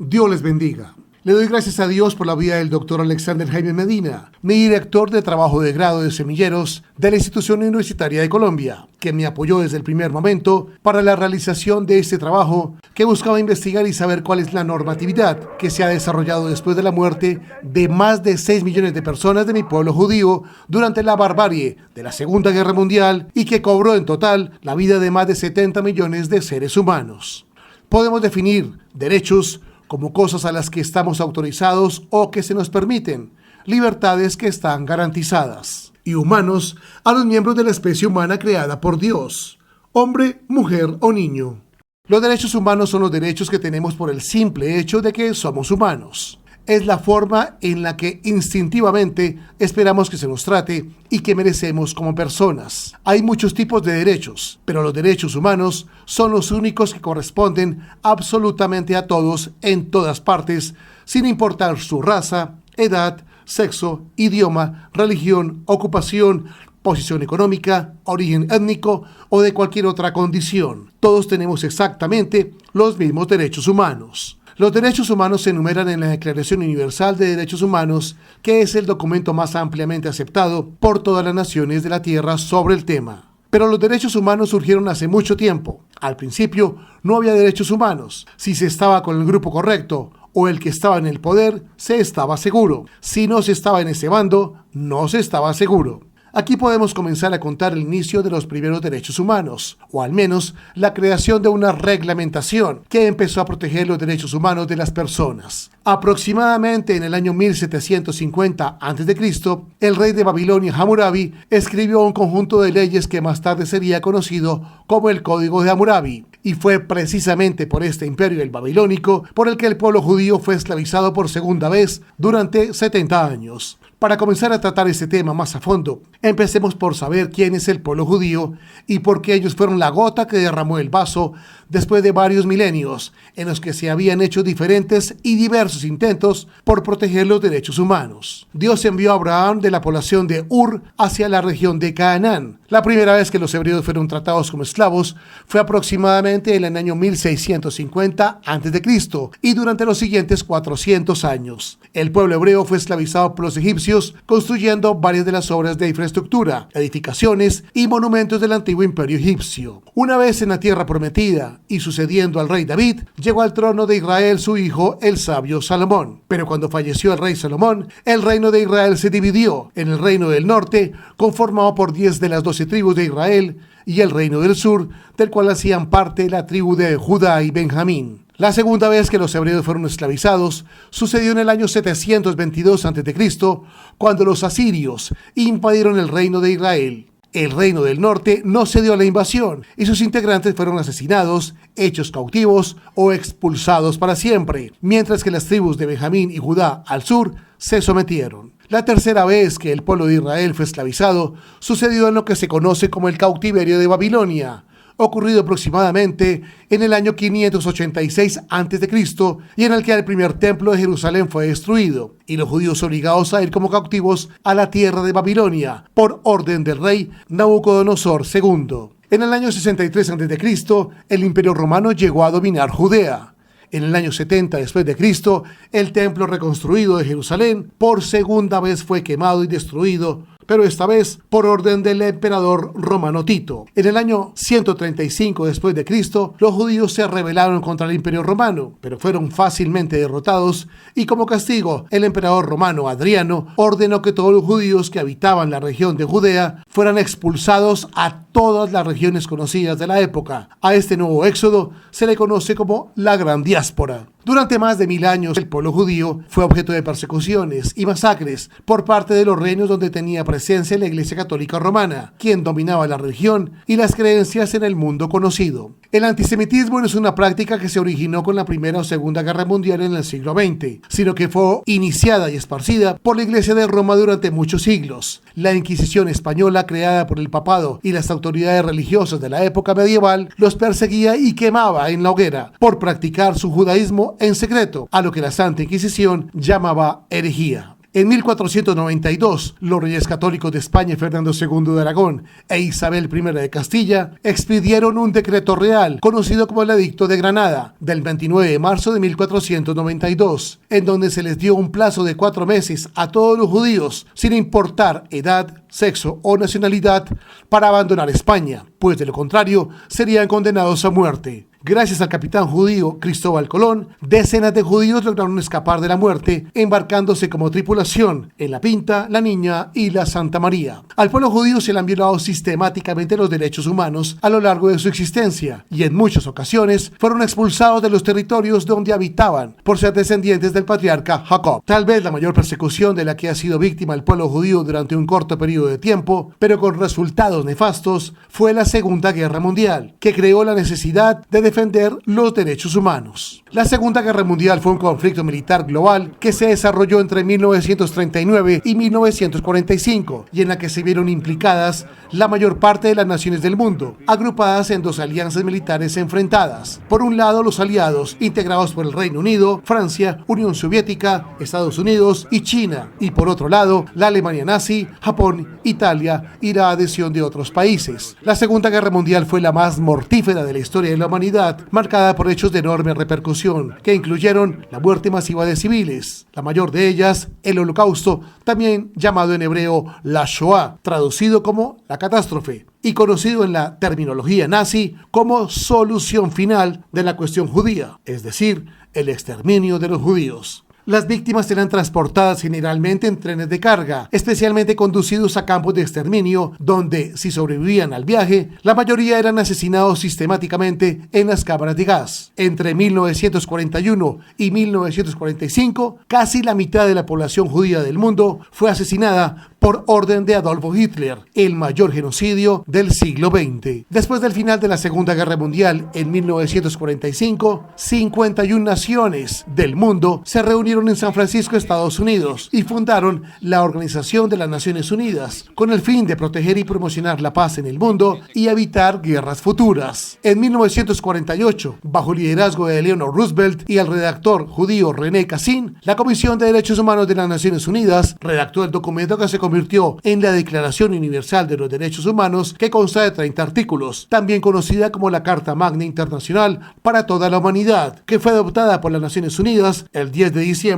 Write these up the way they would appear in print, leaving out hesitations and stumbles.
Dios les bendiga. Le doy gracias a Dios por la vida del doctor Alexander Jaime Medina, mi director de trabajo de grado de semilleros de la Institución Universitaria de Colombia, que me apoyó desde el primer momento para la realización de este trabajo que buscaba investigar y saber cuál es la normatividad que se ha desarrollado después de la muerte de más de 6 millones de personas de mi pueblo judío durante la barbarie de la Segunda Guerra Mundial y que cobró en total la vida de más de 70 millones de seres humanos. Podemos definir derechos como cosas a las que estamos autorizados o que se nos permiten, libertades que están garantizadas, y humanos a los miembros de la especie humana creada por Dios, hombre, mujer o niño. Los derechos humanos son los derechos que tenemos por el simple hecho de que somos humanos. Es la forma en la que instintivamente esperamos que se nos trate y que merecemos como personas. Hay muchos tipos de derechos, pero los derechos humanos son los únicos que corresponden absolutamente a todos en todas partes, sin importar su raza, edad, sexo, idioma, religión, ocupación, posición económica, origen étnico o de cualquier otra condición. Todos tenemos exactamente los mismos derechos humanos. Los derechos humanos se enumeran en la Declaración Universal de Derechos Humanos, que es el documento más ampliamente aceptado por todas las naciones de la Tierra sobre el tema. Pero los derechos humanos surgieron hace mucho tiempo. Al principio no había derechos humanos. Si se estaba con el grupo correcto o el que estaba en el poder, se estaba seguro. Si no se estaba en ese bando, no se estaba seguro. Aquí podemos comenzar a contar el inicio de los primeros derechos humanos, o al menos la creación de una reglamentación que empezó a proteger los derechos humanos de las personas. Aproximadamente en el año 1750 a.C., el rey de Babilonia, Hammurabi, escribió un conjunto de leyes que más tarde sería conocido como el Código de Hammurabi, y fue precisamente por este imperio el babilónico por el que el pueblo judío fue esclavizado por segunda vez durante 70 años. Para comenzar a tratar este tema más a fondo, empecemos por saber quién es el pueblo judío y por qué ellos fueron la gota que derramó el vaso después de varios milenios en los que se habían hecho diferentes y diversos intentos por proteger los derechos humanos. Dios envió a Abraham de la población de Ur hacia la región de Canaán. La primera vez que los hebreos fueron tratados como esclavos fue aproximadamente en el año 1650 a.C. y durante los siguientes 400 años. El pueblo hebreo fue esclavizado por los egipcios, construyendo varias de las obras de infraestructura, edificaciones y monumentos del antiguo imperio egipcio. Una vez en la tierra prometida y sucediendo al rey David, llegó al trono de Israel su hijo, el sabio Salomón. Pero cuando falleció el rey Salomón, el reino de Israel se dividió en el reino del norte, conformado por 10 de las 12 tribus de Israel, y el reino del sur, del cual hacían parte la tribu de Judá y Benjamín. La segunda vez que los hebreos fueron esclavizados sucedió en el año 722 a.C., cuando los asirios invadieron el reino de Israel. El reino del norte no cedió a la invasión y sus integrantes fueron asesinados, hechos cautivos o expulsados para siempre, mientras que las tribus de Benjamín y Judá al sur se sometieron. La tercera vez que el pueblo de Israel fue esclavizado sucedió en lo que se conoce como el cautiverio de Babilonia, ocurrido aproximadamente en el año 586 a.C. y en el que el primer templo de Jerusalén fue destruido y los judíos obligados a ir como cautivos a la tierra de Babilonia por orden del rey Nabucodonosor II. En el año 63 a.C. el imperio romano llegó a dominar Judea. En el año 70 después de Cristo, el templo reconstruido de Jerusalén por segunda vez fue quemado y destruido, pero esta vez por orden del emperador romano Tito. En el año 135 después de Cristo, los judíos se rebelaron contra el imperio romano, pero fueron fácilmente derrotados y como castigo, el emperador romano Adriano ordenó que todos los judíos que habitaban la región de Judea fueran expulsados a todas las regiones conocidas de la época. A este nuevo éxodo se le conoce como la Gran Diáspora. Durante más de 1000 años, el pueblo judío fue objeto de persecuciones y masacres por parte de los reinos donde tenía presencia la Iglesia Católica Romana, quien dominaba la religión y las creencias en el mundo conocido. El antisemitismo no es una práctica que se originó con la Primera o Segunda Guerra Mundial en el siglo XX, sino que fue iniciada y esparcida por la Iglesia de Roma durante muchos siglos. La Inquisición española, creada por el papado y las autoridades religiosas de la época medieval, los perseguía y quemaba en la hoguera por practicar su judaísmo en secreto, a lo que la Santa Inquisición llamaba herejía. En 1492, los reyes católicos de España, Fernando II de Aragón e Isabel I de Castilla, expidieron un decreto real, conocido como el Edicto de Granada, del 29 de marzo de 1492, en donde se les dio un plazo de 4 meses a todos los judíos, sin importar edad, sexo o nacionalidad, para abandonar España, pues de lo contrario serían condenados a muerte. Gracias al capitán judío Cristóbal Colón, decenas de judíos lograron escapar de la muerte, embarcándose como tripulación en la Pinta, la Niña y la Santa María. Al pueblo judío se le han violado sistemáticamente los derechos humanos a lo largo de su existencia, y en muchas ocasiones fueron expulsados de los territorios donde habitaban por ser descendientes del patriarca Jacob. Tal vez la mayor persecución de la que ha sido víctima el pueblo judío durante un corto periodo de tiempo, pero con resultados nefastos, fue la Segunda Guerra Mundial, que creó la necesidad de defender los derechos humanos. La Segunda Guerra Mundial fue un conflicto militar global que se desarrolló entre 1939 y 1945 y en la que se vieron implicadas la mayor parte de las naciones del mundo, agrupadas en 2 alianzas militares enfrentadas. Por un lado, los aliados, integrados por el Reino Unido, Francia, Unión Soviética, Estados Unidos y China, y por otro lado, la Alemania nazi, Japón, Italia y la adhesión de otros países. La Segunda Guerra Mundial fue la más mortífera de la historia de la humanidad, marcada por hechos de enorme repercusión, que incluyeron la muerte masiva de civiles, la mayor de ellas, el Holocausto, también llamado en hebreo la Shoah, traducido como la catástrofe, y conocido en la terminología nazi como solución final de la cuestión judía, es decir, el exterminio de los judíos. Las víctimas eran transportadas generalmente en trenes de carga, especialmente conducidos a campos de exterminio, donde, si sobrevivían al viaje, la mayoría eran asesinados sistemáticamente en las cámaras de gas. Entre 1941 y 1945, casi la mitad de la población judía del mundo fue asesinada por orden de Adolfo Hitler, el mayor genocidio del siglo XX. Después del final de la Segunda Guerra Mundial, en 1945, 51 naciones del mundo se reunieron en San Francisco, Estados Unidos, y fundaron la Organización de las Naciones Unidas, con el fin de proteger y promocionar la paz en el mundo y evitar guerras futuras. En 1948, bajo el liderazgo de Eleanor Roosevelt y el redactor judío René Cassin, la Comisión de Derechos Humanos de las Naciones Unidas redactó el documento que se convirtió en la Declaración Universal de los Derechos Humanos, que consta de 30 artículos, también conocida como la Carta Magna Internacional para toda la humanidad, que fue adoptada por las Naciones Unidas el 10 de diciembre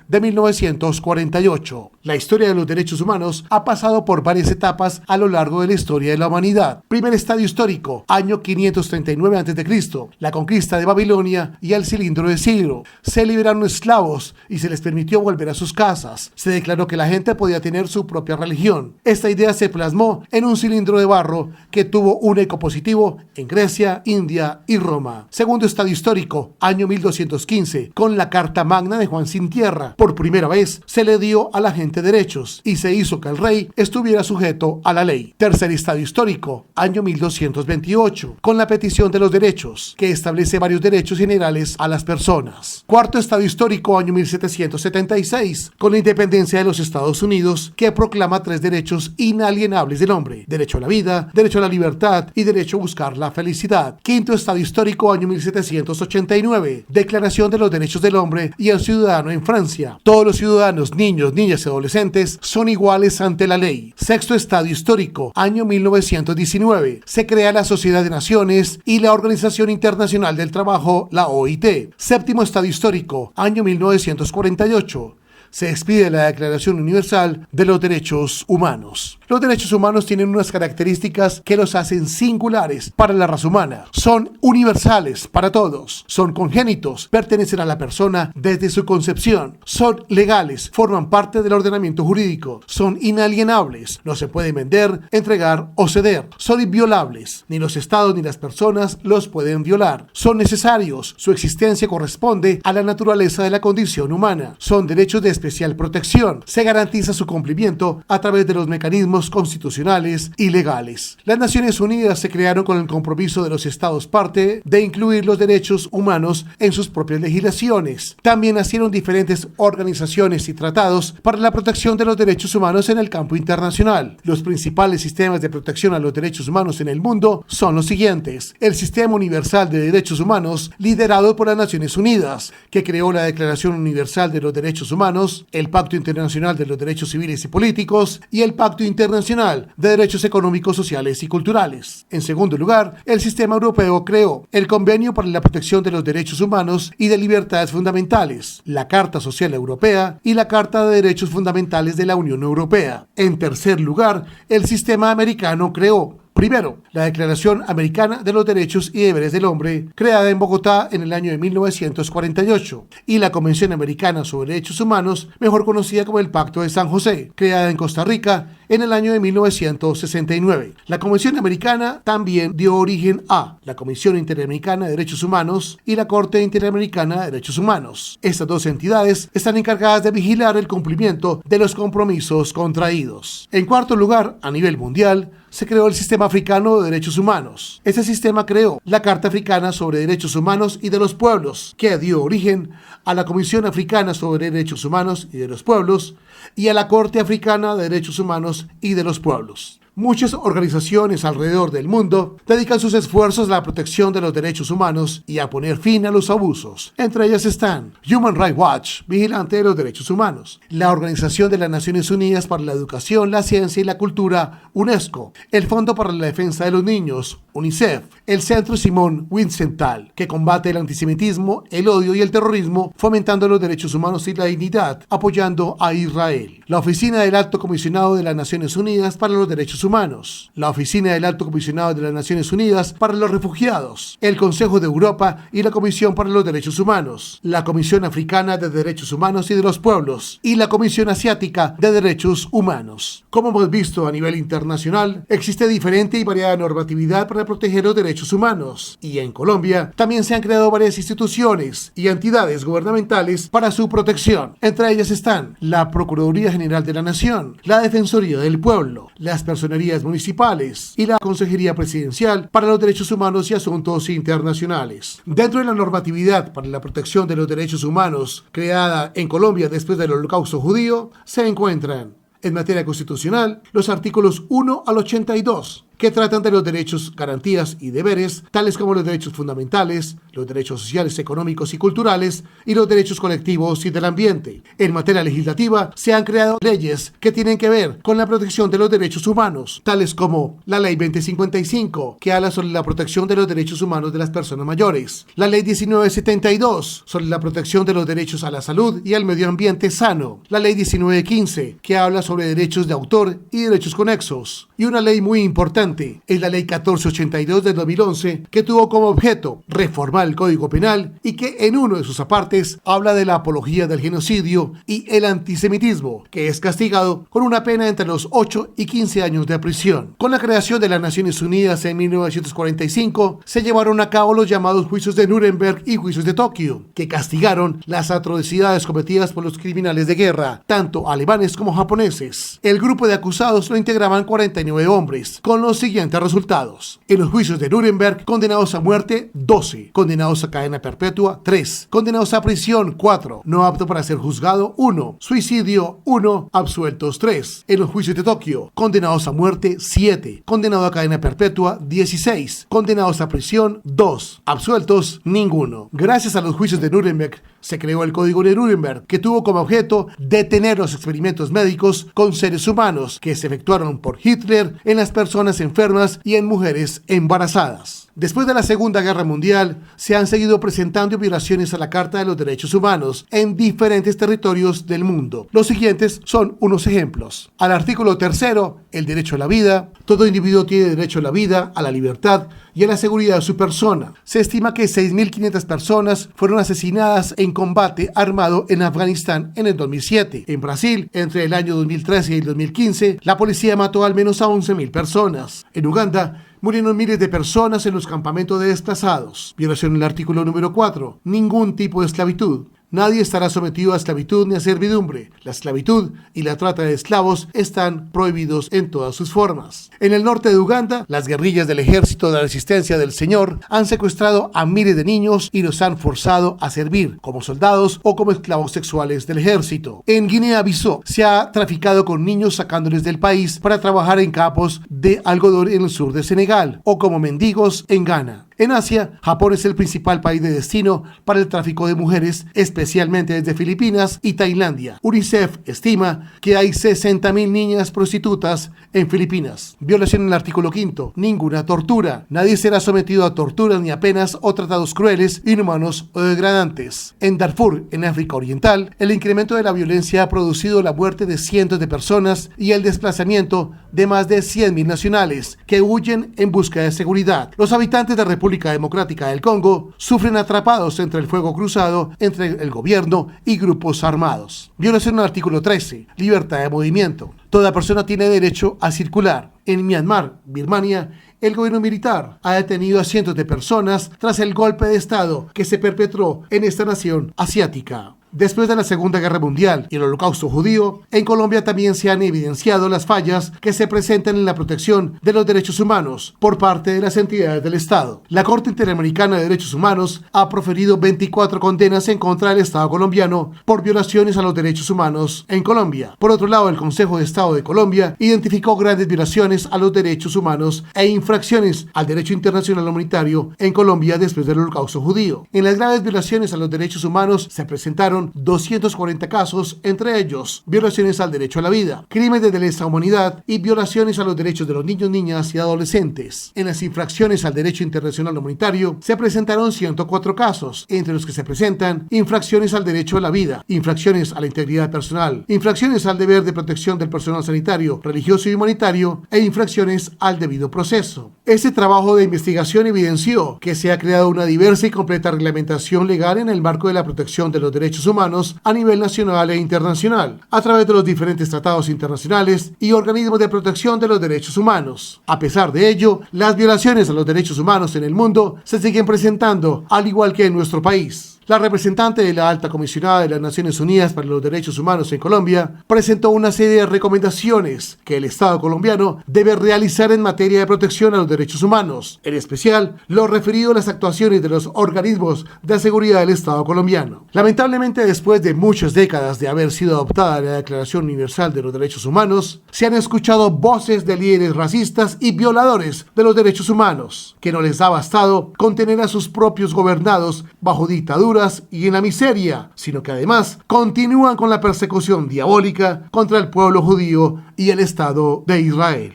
de 1948. La historia de los derechos humanos ha pasado por varias etapas a lo largo de la historia de la humanidad. Primer estadio histórico, año 539 a.C., la conquista de Babilonia y el cilindro de Ciro. Se liberaron esclavos y se les permitió volver a sus casas. Se declaró que la gente podía tener su propia religión. Esta idea se plasmó en un cilindro de barro que tuvo un eco positivo en Grecia, India y Roma. Segundo estadio histórico, año 1215, con la Carta Magna de Juan Sin Tierra. Por primera vez se le dio a la gente derechos y se hizo que el rey estuviera sujeto a la ley. Tercer estadio histórico, año 1228, con la Petición de los Derechos, que establece varios derechos generales a las personas. Cuarto estadio histórico, año 1776, con la independencia de los Estados Unidos, que proclama 3 derechos inalienables del hombre: derecho a la vida, derecho a la libertad y derecho a buscar la felicidad. Quinto estadio histórico, año 1789, Declaración de los Derechos del Hombre y el Ciudadano en Francia. Todos los ciudadanos, niños, niñas y adolescentes son iguales ante la ley. Sexto estadio histórico, año 1919, se crea la Sociedad de Naciones y la Organización Internacional del Trabajo, la OIT. Séptimo estadio histórico, año 1948, se expide la Declaración Universal de los Derechos Humanos. Los derechos humanos tienen unas características que los hacen singulares para la raza humana. Son universales para todos, son congénitos, pertenecen a la persona desde su concepción, son legales, forman parte del ordenamiento jurídico, son inalienables, no se pueden vender, entregar o ceder, son inviolables, ni los estados ni las personas los pueden violar, son necesarios, su existencia corresponde a la naturaleza de la condición humana, son derechos de especial protección, se garantiza su cumplimiento a través de los mecanismos mecanismos constitucionales y legales. Las Naciones Unidas se crearon con el compromiso de los Estados parte de incluir los derechos humanos en sus propias legislaciones. También nacieron diferentes organizaciones y tratados para la protección de los derechos humanos en el campo internacional. Los principales sistemas de protección a los derechos humanos en el mundo son los siguientes: el Sistema Universal de Derechos Humanos, liderado por las Naciones Unidas, que creó la Declaración Universal de los Derechos Humanos, el Pacto Internacional de los Derechos Civiles y Políticos y el Pacto Internacional de Derechos Económicos, Sociales y Culturales. En segundo lugar, el Sistema Europeo creó el Convenio para la Protección de los Derechos Humanos y de Libertades Fundamentales, la Carta Social Europea y la Carta de Derechos Fundamentales de la Unión Europea. En tercer lugar, el Sistema Americano creó: primero, la Declaración Americana de los Derechos y Deberes del Hombre, creada en Bogotá en el año de 1948, y la Convención Americana sobre Derechos Humanos, mejor conocida como el Pacto de San José, creada en Costa Rica en el año de 1969. La Convención Americana también dio origen a la Comisión Interamericana de Derechos Humanos y la Corte Interamericana de Derechos Humanos. Estas dos entidades están encargadas de vigilar el cumplimiento de los compromisos contraídos. En cuarto lugar, a nivel mundial, se creó el Sistema Africano de Derechos Humanos. Este sistema creó la Carta Africana sobre Derechos Humanos y de los Pueblos, que dio origen a la Comisión Africana sobre Derechos Humanos y de los Pueblos y a la Corte Africana de Derechos Humanos y de los Pueblos. Muchas organizaciones alrededor del mundo dedican sus esfuerzos a la protección de los derechos humanos y a poner fin a los abusos. Entre ellas están Human Rights Watch, vigilante de los derechos humanos; la Organización de las Naciones Unidas para la Educación, la Ciencia y la Cultura, UNESCO; el Fondo para la Defensa de los Niños, UNICEF; el Centro Simón Wiesenthal, que combate el antisemitismo, el odio y el terrorismo, fomentando los derechos humanos y la dignidad, apoyando a Israel; la Oficina del Alto Comisionado de las Naciones Unidas para los Derechos Humanos; la Oficina del Alto Comisionado de las Naciones Unidas para los Refugiados; el Consejo de Europa y la Comisión para los Derechos Humanos; la Comisión Africana de Derechos Humanos y de los Pueblos y la Comisión Asiática de Derechos Humanos. Como hemos visto a nivel internacional, existe diferente y variada normatividad para proteger los derechos humanos, y en Colombia también se han creado varias instituciones y entidades gubernamentales para su protección. Entre ellas están la Procuraduría General de la Nación, la Defensoría del Pueblo, las personerías municipales y la Consejería Presidencial para los Derechos Humanos y Asuntos Internacionales. Dentro de la normatividad para la protección de los derechos humanos creada en Colombia después del Holocausto judío, se encuentran, en materia constitucional, los artículos 1 al 82, que tratan de los derechos, garantías y deberes, tales como los derechos fundamentales, los derechos sociales, económicos y culturales, y los derechos colectivos y del ambiente. En materia legislativa, se han creado leyes que tienen que ver con la protección de los derechos humanos, tales como la Ley 2055, que habla sobre la protección de los derechos humanos de las personas mayores; la Ley 1972, sobre la protección de los derechos a la salud y al medio ambiente sano; la Ley 1915, que habla sobre derechos de autor y derechos conexos; y una ley muy importante es la Ley 1482 del 2011, que tuvo como objeto reformar el Código Penal y que en uno de sus apartes habla de la apología del genocidio y el antisemitismo, que es castigado con una pena entre los 8 y 15 años de prisión. Con la creación de las Naciones Unidas en 1945, se llevaron a cabo los llamados juicios de Nuremberg y juicios de Tokio, que castigaron las atrocidades cometidas por los criminales de guerra, tanto alemanes como japoneses. El grupo de acusados lo integraban 49 hombres, con los siguientes resultados: en los juicios de Nuremberg, condenados a muerte 12, condenados a cadena perpetua 3, condenados a prisión 4, no apto para ser juzgado 1, suicidio 1, absueltos 3. En los juicios de Tokio, condenados a muerte 7, condenado a cadena perpetua 16, condenados a prisión 2, absueltos ninguno. Gracias a los juicios de Nuremberg, se creó el Código de Nuremberg, que tuvo como objeto detener los experimentos médicos con seres humanos que se efectuaron por Hitler en las personas enfermas y en mujeres embarazadas. Después de la Segunda Guerra Mundial, se han seguido presentando violaciones a la Carta de los Derechos Humanos en diferentes territorios del mundo. Los siguientes son unos ejemplos. Al artículo 3, el derecho a la vida. Todo individuo tiene derecho a la vida, a la libertad y a la seguridad de su persona. Se estima que 6.500 personas fueron asesinadas en combate armado en Afganistán en el 2007. En Brasil, entre el año 2013 y el 2015, la policía mató al menos a 11.000 personas. En Uganda, murieron miles de personas en los campamentos de desplazados. Violación del artículo número 4. Ningún tipo de esclavitud. Nadie estará sometido a esclavitud ni a servidumbre. La esclavitud y la trata de esclavos están prohibidos en todas sus formas. En el norte de Uganda, las guerrillas del Ejército de la Resistencia del Señor han secuestrado a miles de niños y los han forzado a servir como soldados o como esclavos sexuales del ejército. En Guinea-Bissau se ha traficado con niños sacándoles del país para trabajar en campos de algodón en el sur de Senegal o como mendigos en Ghana. En Asia, Japón es el principal país de destino para el tráfico de mujeres, especialmente desde Filipinas y Tailandia. UNICEF estima que hay 60.000 niñas prostitutas en Filipinas. Violación en el artículo 5. Ninguna tortura. Nadie será sometido a torturas ni a penas o tratados crueles, inhumanos o degradantes. En Darfur, en África Oriental, el incremento de la violencia ha producido la muerte de cientos de personas y el desplazamiento de más de 100.000 nacionales que huyen en busca de seguridad. Los habitantes de República Democrática del Congo sufren atrapados entre el fuego cruzado entre el gobierno y grupos armados. Violación al artículo 13. Libertad de movimiento. Toda persona tiene derecho a circular. En Myanmar, Birmania, el gobierno militar ha detenido a cientos de personas tras el golpe de Estado que se perpetró en esta nación asiática. Después de la Segunda Guerra Mundial y el Holocausto judío, en Colombia también se han evidenciado las fallas que se presentan en la protección de los derechos humanos por parte de las entidades del Estado. La Corte Interamericana de Derechos Humanos ha proferido 24 condenas en contra del Estado colombiano por violaciones a los derechos humanos en Colombia. Por otro lado, el Consejo de Estado de Colombia identificó grandes violaciones a los derechos humanos e infracciones al derecho internacional humanitario en Colombia después del Holocausto judío. En las graves violaciones a los derechos humanos se presentaron 240 casos, entre ellos violaciones al derecho a la vida, crímenes de lesa humanidad y violaciones a los derechos de los niños, niñas y adolescentes. En las infracciones al derecho internacional humanitario se presentaron 104 casos, entre los que se presentan infracciones al derecho a la vida, infracciones a la integridad personal, infracciones al deber de protección del personal sanitario, religioso y humanitario e infracciones al debido proceso. Este trabajo de investigación evidenció que se ha creado una diversa y completa reglamentación legal en el marco de la protección de los derechos humanos a nivel nacional e internacional, a través de los diferentes tratados internacionales y organismos de protección de los derechos humanos. A pesar de ello, las violaciones a los derechos humanos en el mundo se siguen presentando, al igual que en nuestro país. La representante de la Alta Comisionada de las Naciones Unidas para los Derechos Humanos en Colombia presentó una serie de recomendaciones que el Estado colombiano debe realizar en materia de protección a los derechos humanos, en especial lo referido a las actuaciones de los organismos de seguridad del Estado colombiano. Lamentablemente, después de muchas décadas de haber sido adoptada la Declaración Universal de los Derechos Humanos, se han escuchado voces de líderes racistas y violadores de los derechos humanos, que no les ha bastado contener a sus propios gobernados bajo dictadura y en la miseria, sino que además continúan con la persecución diabólica contra el pueblo judío y el Estado de Israel.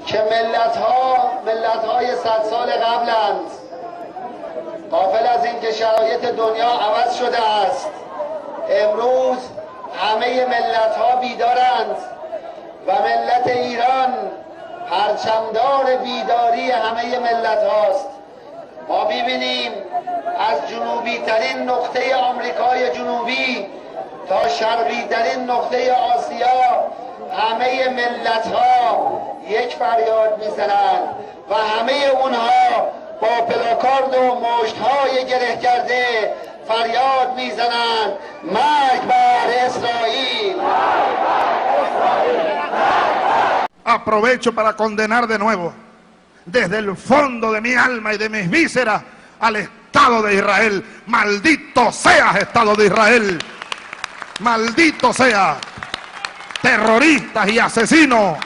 که ملت‌های 100 سال قبلند، غافل از اینکه شرایط دنیا عوض شده است. امروز همه ملت‌ها بیدارند و ملت ایران پرچمدار بیداری همه ملت‌هاست. ما می‌بینیم از جنوبی ترین نقطه آمریکای جنوبی تا شرقی ترین نقطه آسیا همه ملت‌ها یک فریاد میزنند و همه اونها با پلاکارد و مشت‌های گره کرده فریاد میزنند مرگ بر اسرائیل. Aprovecho para condenar de nuevo desde el fondo de mi alma y de mis vísceras al Estado de Israel. Maldito seas, Estado de Israel. Maldito sea, terroristas y asesinos